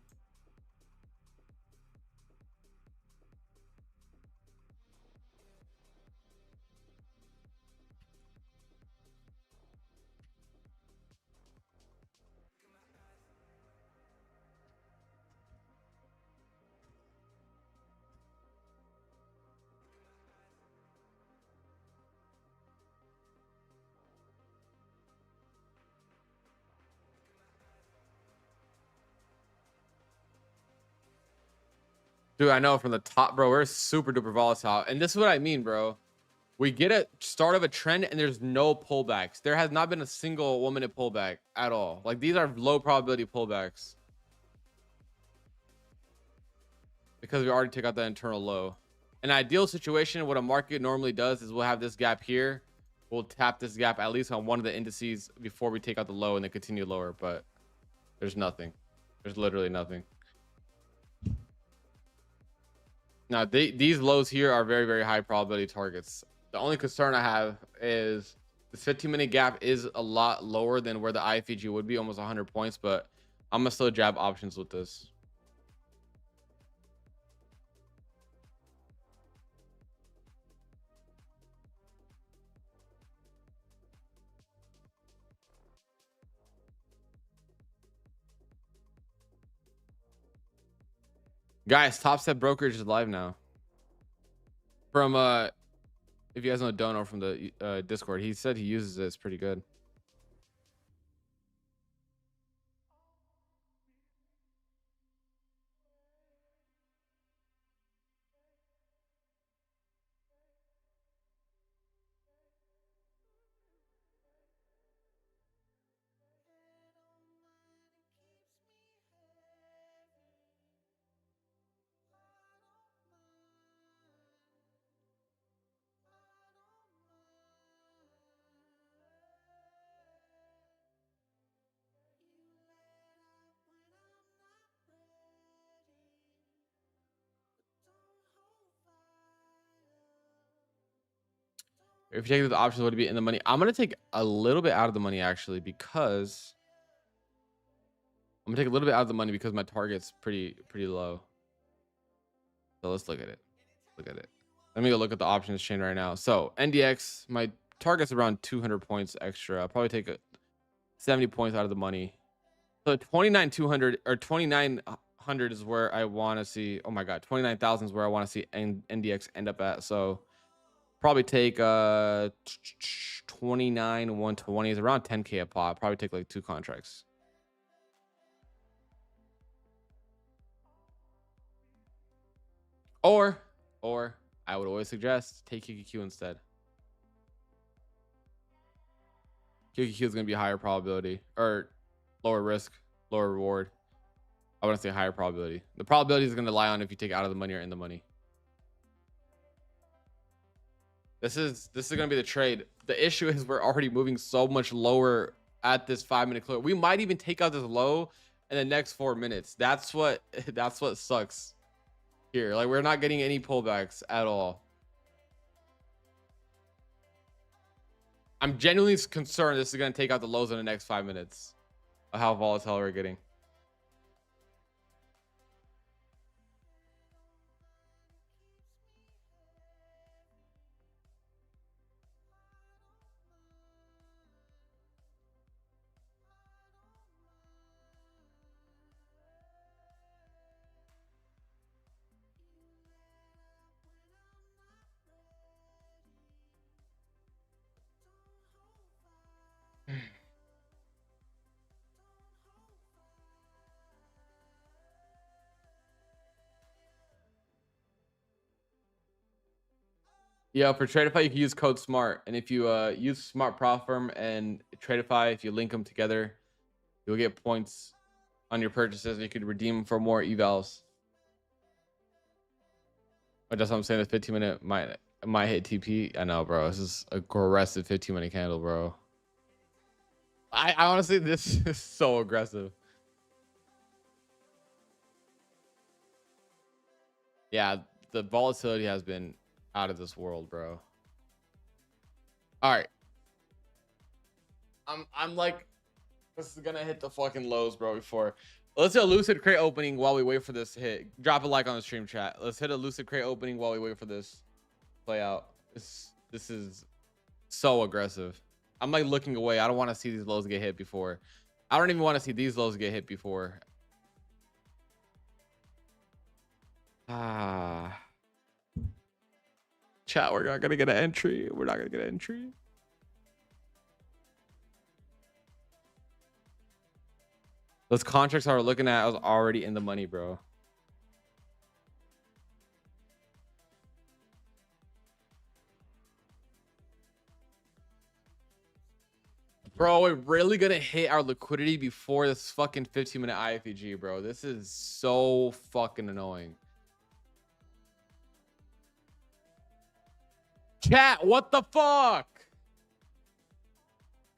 Dude, I know from the top, bro, we're super duper volatile. And this is what I mean, bro. We get a start of a trend and there's no pullbacks. There has not been a single 1-minute pullback at all. Like these are low probability pullbacks because we already took out the internal low. An ideal situation, what a market normally does is we'll have this gap here. We'll tap this gap at least on one of the indices before we take out the low and then continue lower. But there's nothing. There's literally nothing. Now, these lows here are very, very high probability targets. The only concern I have is This 15-minute gap is a lot lower than where the IFEG would be, almost 100 points, but I'm gonna still jab options with this. Guys, Top Step Brokerage is live now. From if you guys know Dono from the Discord, he said he uses it. It's pretty good. If you take the options, would it be in the money? I'm gonna take a little bit out of the money actually, because I'm gonna take a little bit out of the money because my target's pretty low. So let's look at it. Look at it. Let me go look at the options chain right now. So NDX, my target's around 200 points extra. I'll probably take 70 points out of the money. So 29,200 or 2,900 is where I want to see. Oh my god, 29,000 is where I want to see NDX end up at. So probably take 29,120 is around 10k a pop. Probably take like 2 contracts. Or I would always suggest take QQQ instead. QQQ is going to be higher probability or lower risk, lower reward. I want to say higher probability. The probability is going to lie on if you take out of the money or in the money. This is going to be the trade. The issue is we're already moving so much lower at this 5-minute clear. We might even take out this low in the next 4 minutes. That's what sucks here. Like, we're not getting any pullbacks at all. I'm genuinely concerned this is going to take out the lows in the next 5 minutes of how volatile we're getting. Yeah, for Tradeify, you can use code SMART. And if you use Smart Profit Firm and Tradeify, if you link them together, you'll get points on your purchases. And you could redeem for more evals. But that's what I'm saying. The 15-minute might hit TP. I know, bro. This is aggressive 15-minute candle, bro. I honestly, this is so aggressive. Yeah, the volatility has been out of this world, bro. All right. I'm like, this is gonna hit the fucking lows, bro. Before, let's do a lucid crate opening while we wait for this to hit. Drop a like on the stream chat. Let's hit a lucid crate opening while we wait for this play out. This is so aggressive. I'm like looking away. I don't want to see these lows get hit before. I don't even want to see these lows get hit before. Chat, we're not gonna get an entry. We're not gonna get an entry. Those contracts I was looking at, I was already in the money, bro. Bro, we're really gonna hit our liquidity before this fucking 15-minute IFEG, bro. This is so fucking annoying. Chat, what the fuck?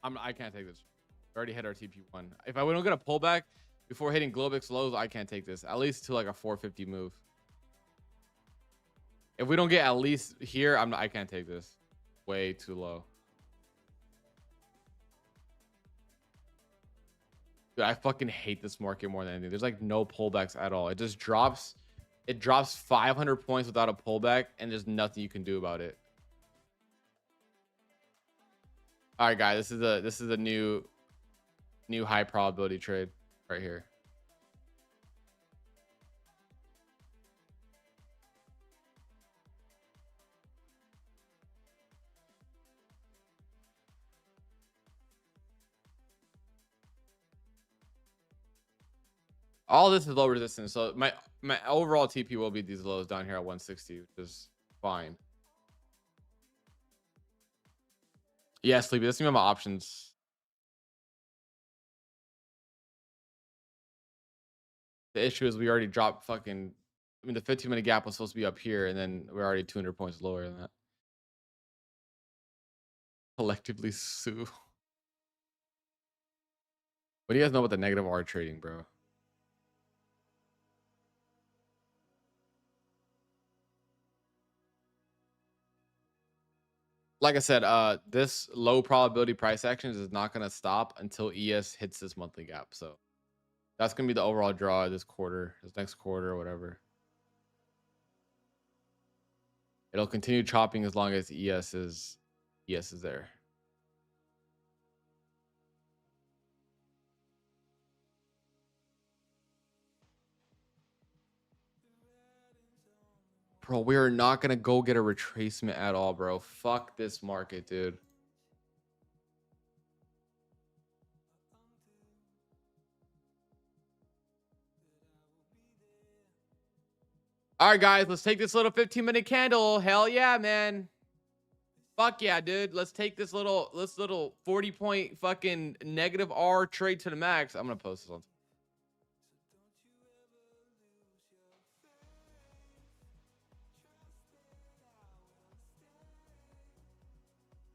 I can't take this. We already hit our TP1. If we don't get a pullback before hitting Globix lows, I can't take this. At least to like a 450 move. If we don't get at least here, I can't take this. Way too low. Dude, I fucking hate this market more than anything. There's like no pullbacks at all. It just drops. It drops 500 points without a pullback, and there's nothing you can do about it. All right, guys, this is a new high probability trade right here. All this is low resistance, so my overall TP will be these lows down here at 160, which is fine. Yeah, Sleepy, this is my options. The issue is we already dropped fucking. I mean, the 15-minute gap was supposed to be up here, and then we're already 200 points lower than that. Collectively sue. What do you guys know about the negative R trading, bro? Like I said, this low probability price actions is not going to stop until ES hits this monthly gap. So that's going to be the overall draw this quarter, this next quarter, or whatever. It'll continue chopping as long as ES is there. Bro, we are not going to go get a retracement at all, bro. Fuck this market, dude. All right, guys, let's take this little 15-minute candle. Hell yeah, man. Fuck yeah, dude. Let's take this little 40-point fucking negative R trade to the max. I'm going to post this on.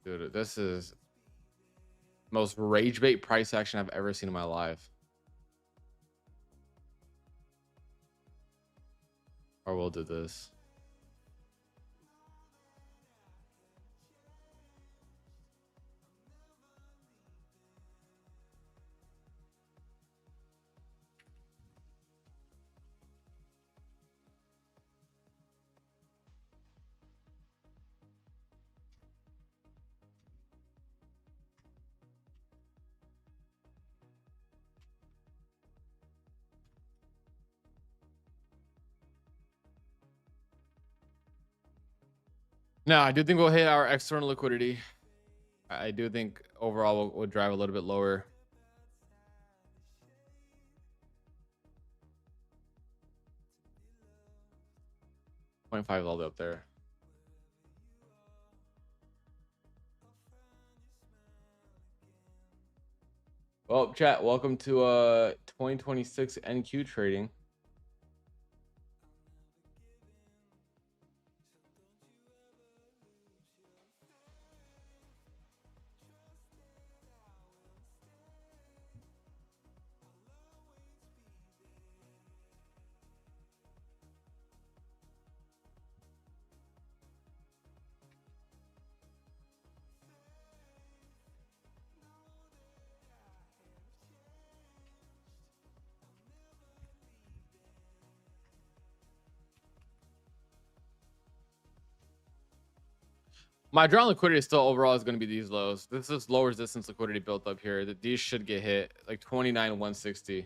Dude, this is most rage bait price action I've ever seen in my life. Or we'll do this. No, I do think we'll hit our external liquidity. I do think overall we'll drive a little bit lower. .5 all the way up there. Well, chat, welcome to 2026 NQ trading. My draw liquidity still overall is going to be these lows. This is low resistance liquidity built up here. That these should get hit like 29 160.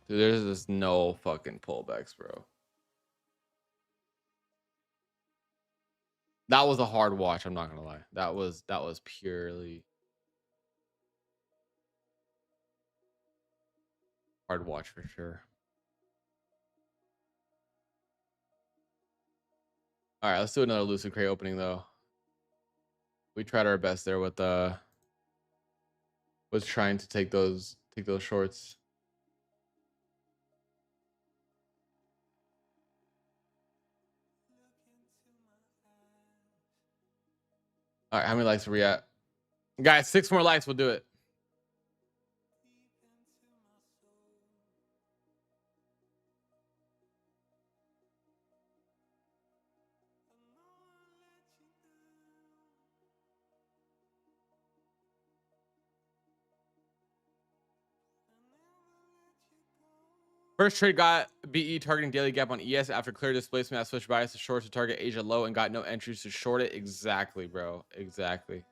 Dude, there's just no fucking pullbacks, bro. That was a hard watch. I'm not gonna lie. That was purely hard watch for sure. All right, let's do another Lucid Crate opening though. We tried our best there with was trying to take those shorts. All right, how many likes are we at? Guys, 6 more likes, we'll do it. First trade got BE targeting daily gap on ES after clear displacement. I switched bias to shorts to target Asia low and got no entries to short it. Exactly, bro. Exactly.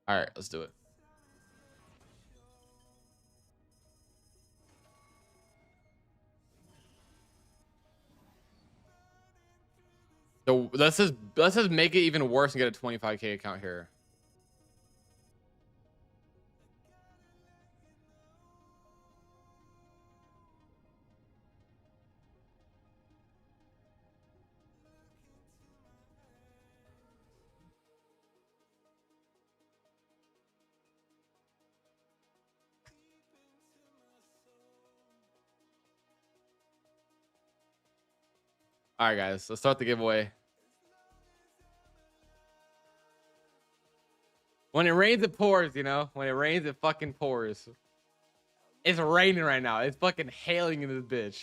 All right, let's do it. So let's just make it even worse and get a 25K account here. All right, guys, let's start the giveaway. When it rains, it pours, you know? When it rains, it fucking pours. It's raining right now. It's fucking hailing in this bitch.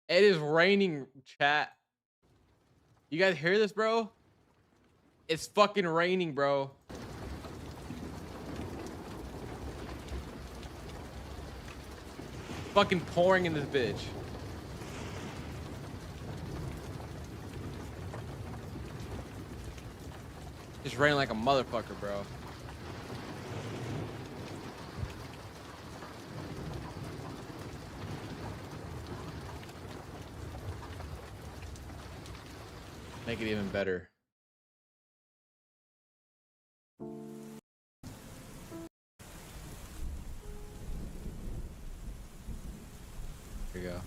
It is raining, chat. You guys hear this, bro? It's fucking raining, bro. Fucking pouring in this bitch. It's raining like a motherfucker, bro. Make it even better. Here you go.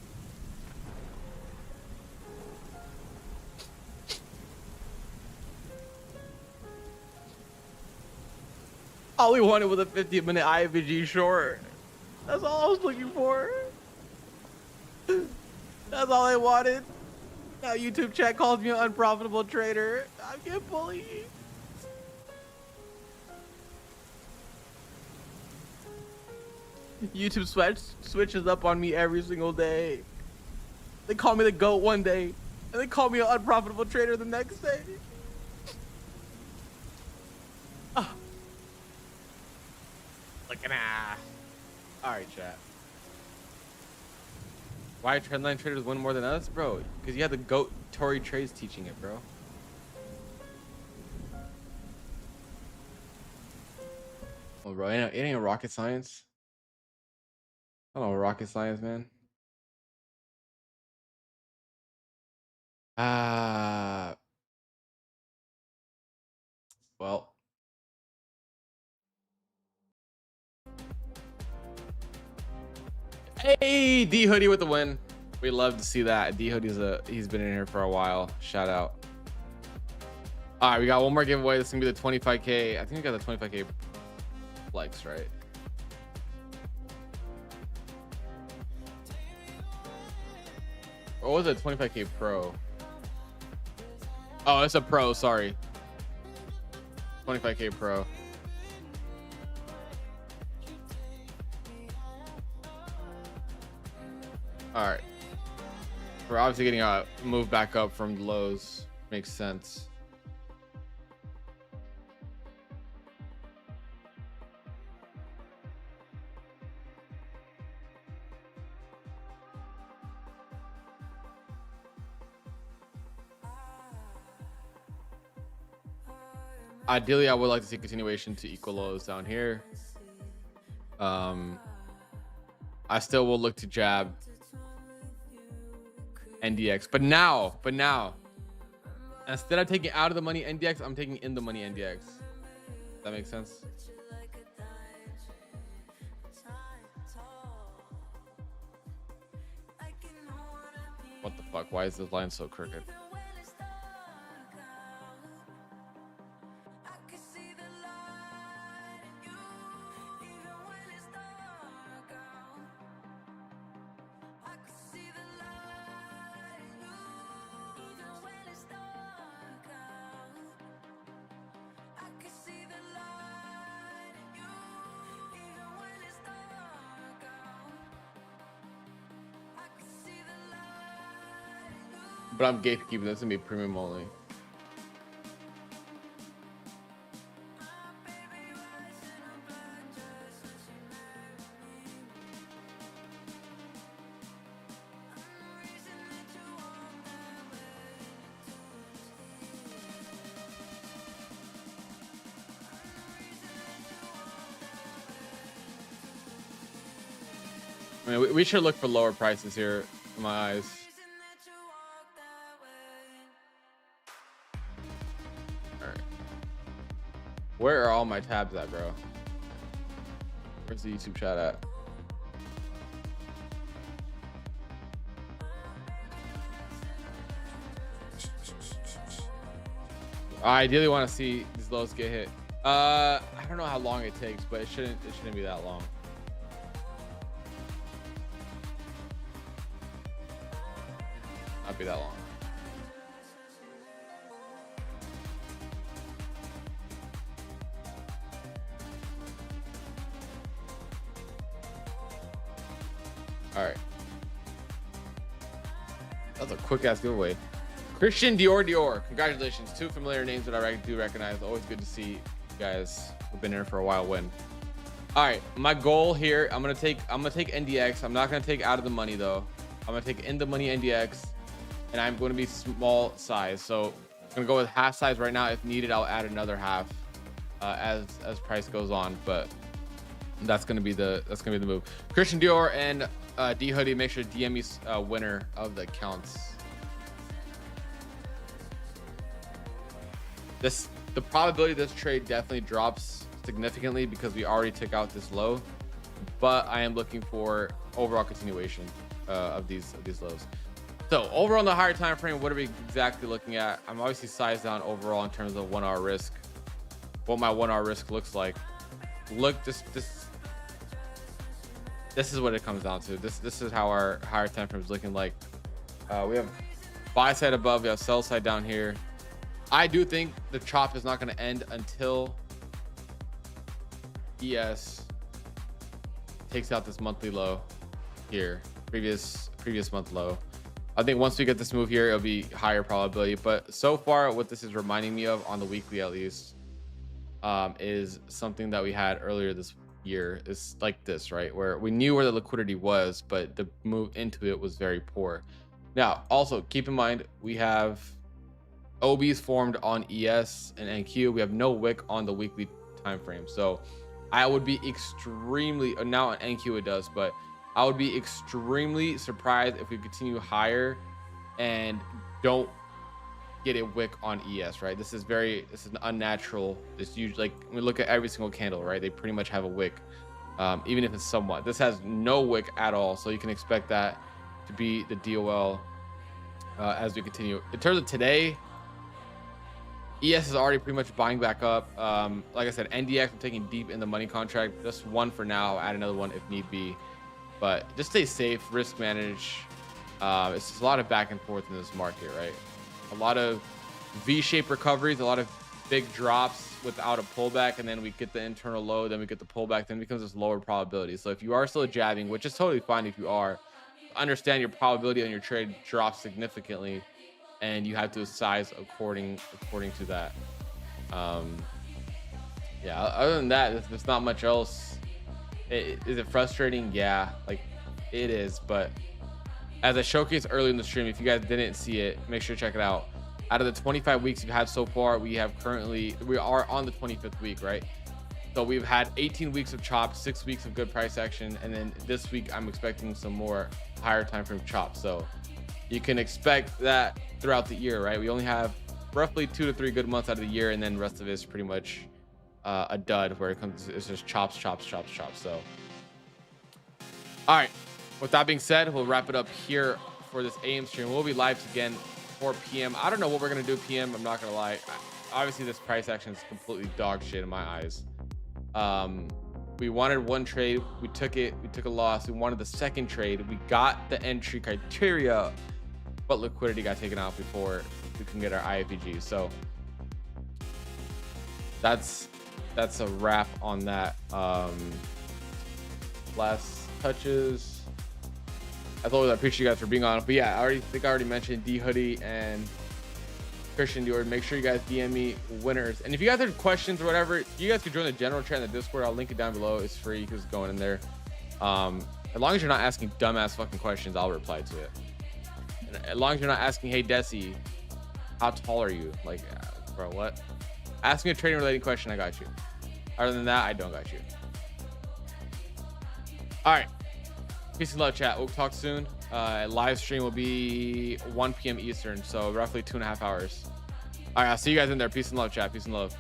All we wanted was a 50-minute IVG short. That's all I was looking for. That's all I wanted. Now YouTube chat calls me an unprofitable trader. I'm getting bullied. YouTube switches up on me every single day. They call me the GOAT one day, and they call me an unprofitable trader the next day. Oh. Looking at. All right, chat. Why trendline traders win more than us, bro? Because you had the GOAT Tory Trades teaching it, bro. Oh, bro, it ain't rocket science. I don't know rocket science, man. Well. Hey, D Hoodie with the win. We love to see that. D Hoodie's he's been in here for a while. Shout out. All right, we got one more giveaway. This is gonna be the 25K. I think we got the 25K flex, right? Or was it 25K pro? Oh, it's a pro. Sorry. 25K pro. All right. We're obviously getting a move back up from the lows. Makes sense. Ideally, I would like to see continuation to equal lows down here. I still will look to jab NDX, but now, instead of taking out of the money NDX, I'm taking in the money NDX. Does that make sense? What the fuck? Why is this line so crooked? but I'm gatekeeping. This is gonna be premium only. I mean, we should look for lower prices here, in my eyes. All right. Where are all my tabs at, bro? Where's the YouTube chat at? I ideally want to see these lows get hit. I don't know how long it takes, but it shouldn't be that long. Not be that long. All right. That was a quick ass giveaway. Christian Dior. Congratulations. 2 familiar names that I do recognize. Always good to see you guys who've been here for a while win. All right. My goal here, I'm gonna take NDX. I'm not gonna take out of the money though. I'm gonna take in the money NDX, and I'm going to be small size. So I'm gonna go with half size right now. If needed, I'll add another half as price goes on. But that's gonna be the move. Christian Dior and D Hoodie. Make sure to DM me winner of the accounts. The probability of this trade definitely drops significantly because we already took out this low, but I am looking for overall continuation of these lows. So overall in the higher time frame, what are we exactly looking at? I'm obviously sized down overall in terms of 1 hour risk. What my 1 hour risk looks like. Look, this is what it comes down to. This is how our higher time frame is looking like. We have buy side above, we have sell side down here. I do think the chop is not going to end until ES takes out this monthly low here, previous month low. I think once we get this move here, it'll be higher probability. But so far, what this is reminding me of on the weekly, at least, is something that we had earlier this year. Is like this, right? Where we knew where the liquidity was, but the move into it was very poor. Now, also keep in mind, we have OBs formed on ES and NQ. We have no wick on the weekly time frame. So I would be extremely, now on NQ it does, but I would be extremely surprised if we continue higher and don't get a wick on ES, right? This is an unnatural. It's usually, like, we look at every single candle, right? They pretty much have a wick, even if it's somewhat. This has no wick at all. So you can expect that to be the DOL as we continue. In terms of today, ES is already pretty much buying back up. Like I said, NDX, I'm taking deep in the money contract. Just one for now. I'll add another one if need be. But just stay safe, risk manage. It's just a lot of back and forth in this market, right? A lot of V-shaped recoveries, a lot of big drops without a pullback, and then we get the internal low, then we get the pullback, then it becomes this lower probability. So if you are still jabbing, which is totally fine if you are, understand your probability on your trade drops significantly, and you have to size according to that. Yeah, other than that, there's not much else. Is it frustrating? Yeah, like it is. But as I showcased earlier in the stream, if you guys didn't see it, make sure to check it out. Out of the 25 weeks you've had so far, we are on the 25th week, right? So we've had 18 weeks of chop, 6 weeks of good price action, and then this week I'm expecting some more higher time frame chop. So you can expect that throughout the year, right? We only have roughly 2 to 3 good months out of the year, and then the rest of it is pretty much a dud where it's just chops. So all right, with that being said, we'll wrap it up here for this AM stream. We'll be live again 4 p.m. I don't know what we're gonna do PM. I'm not gonna lie. Obviously this price action is completely dog shit in my eyes. We wanted one trade, we took it, we took a loss. We wanted the second trade, we got the entry criteria, but liquidity got taken out before we can get our IFEG. So that's a wrap on that. Last touches. As always, I appreciate you guys for being on. But yeah, I already mentioned D Hoodie and Christian Dior. Make sure you guys DM me winners. And if you guys have questions or whatever, you guys can join the general chat in the Discord. I'll link it down below. It's free because it's going in there. As long as you're not asking dumbass fucking questions, I'll reply to it. And as long as you're not asking, hey Desi, how tall are you? Like, bro, what? Ask me a trading related question, I got you. Other than that, I don't got you. All right. Peace and love, chat. We'll talk soon. Live stream will be 1 p.m. Eastern, so roughly 2.5 hours. All right, I'll see you guys in there. Peace and love, chat. Peace and love.